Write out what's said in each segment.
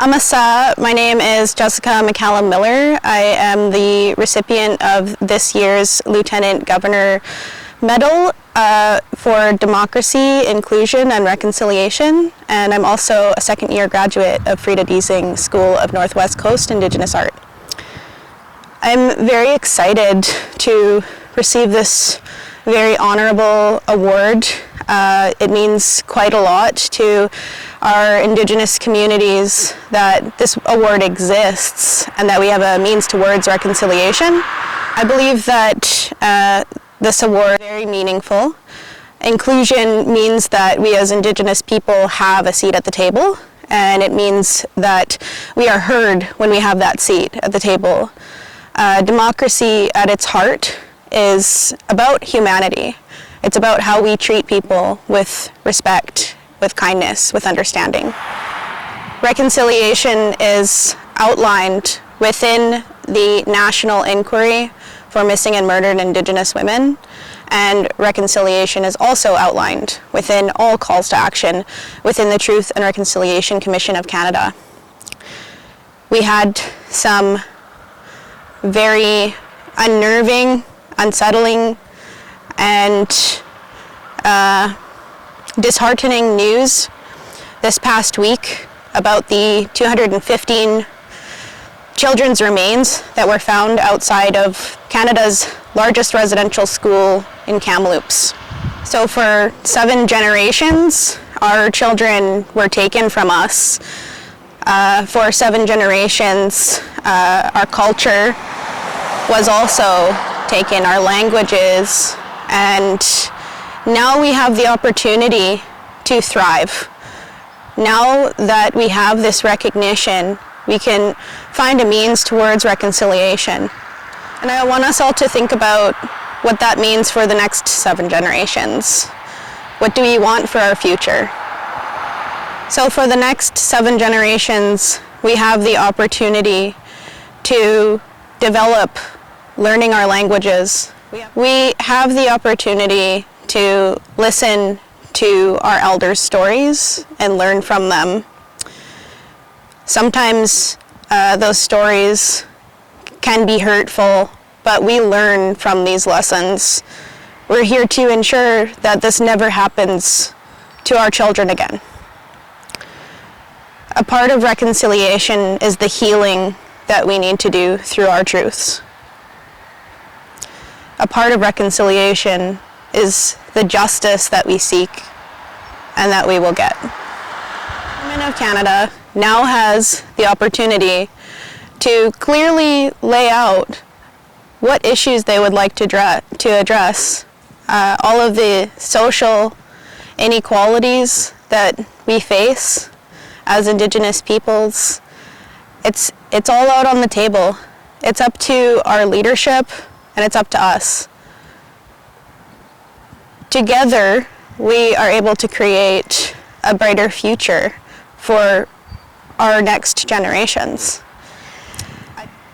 Amasa, my name is Jessica McCallum-Miller. I am the recipient of this year's Lieutenant Governor Medal for Democracy, Inclusion, and Reconciliation, and I'm also a second-year graduate of Freda School of Northwest Coast Indigenous Art. I'm very excited to receive this very honorable award. It means quite a lot to our Indigenous communities that this award exists and that we have a means towards reconciliation. I believe that this award is very meaningful. Inclusion means that we as Indigenous people have a seat at the table, and it means that we are heard when we have that seat at the table. Democracy at its heart is about humanity. It's about how we treat people with respect, with kindness, with understanding. Reconciliation is outlined within the National Inquiry for Missing and Murdered Indigenous Women, and reconciliation is also outlined within all calls to action within the Truth and Reconciliation Commission of Canada. We had some very unnerving, unsettling, and disheartening news this past week about the 215 children's remains that were found outside of Canada's largest residential school in Kamloops. So for 7 generations, our children were taken from us. For 7 generations, our culture was also taken, our languages, and now we have the opportunity to thrive. Now that we have this recognition, we can find a means towards reconciliation. And I want us all to think about what that means for the next 7 generations. What do we want for our future? So for the next 7 generations, we have the opportunity to develop learning our languages. We have the opportunity to listen to our elders' stories and learn from them. Sometimes those stories can be hurtful, but we learn from these lessons. We're here to ensure that this never happens to our children again. A part of reconciliation is the healing that we need to do through our truths. A part of reconciliation is the justice that we seek and that we will get. The Government of Canada now has the opportunity to clearly lay out what issues they would like to address. All of the social inequalities that we face as Indigenous peoples, it's all out on the table. It's up to our leadership, and it's up to us. Together, we are able to create a brighter future for our next generations.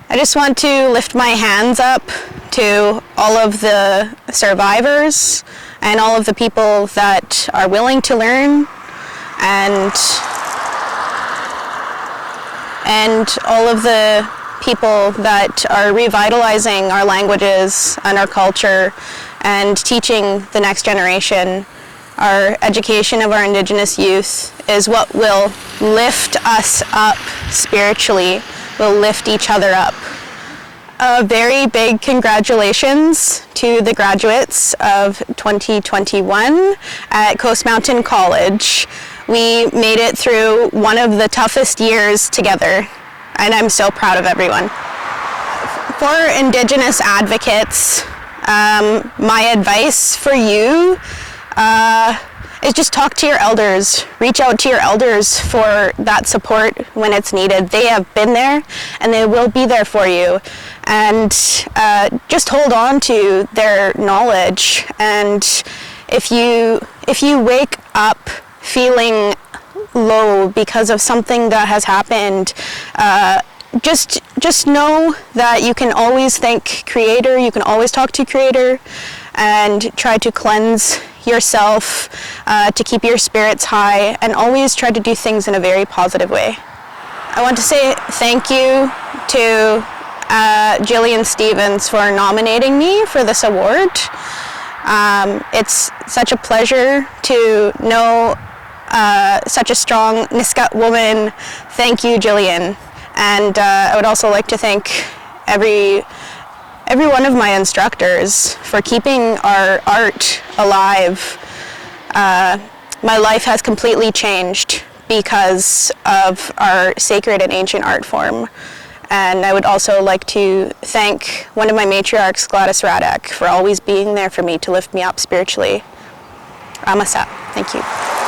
I just want to lift my hands up to all of the survivors and all of the people that are willing to learn, and all of the people that are revitalizing our languages and our culture and teaching the next generation. Our education of our Indigenous youth is what will lift us up spiritually, will lift each other up. A very big congratulations to the graduates of 2021 at Coast Mountain College. We made it through one of the toughest years together, and I'm so proud of everyone. For Indigenous advocates, my advice for you is just talk to your elders. Reach out to your elders for that support when it's needed. They have been there and they will be there for you. And just hold on to their knowledge. And if you wake up feeling low because of something that has happened, just know that you can always thank Creator, you can always talk to Creator, and try to cleanse yourself to keep your spirits high, and always try to do things in a very positive way. I want to say thank you to Jillian Stephens for nominating me for this award. It's such a pleasure to know such a strong Nisga'a woman. Thank you, Jillian. And I would also like to thank every one of my instructors for keeping our art alive. My life has completely changed because of our sacred and ancient art form. And I would also like to thank one of my matriarchs, Gladys Radek, for always being there for me to lift me up spiritually. Ramasa. Thank you.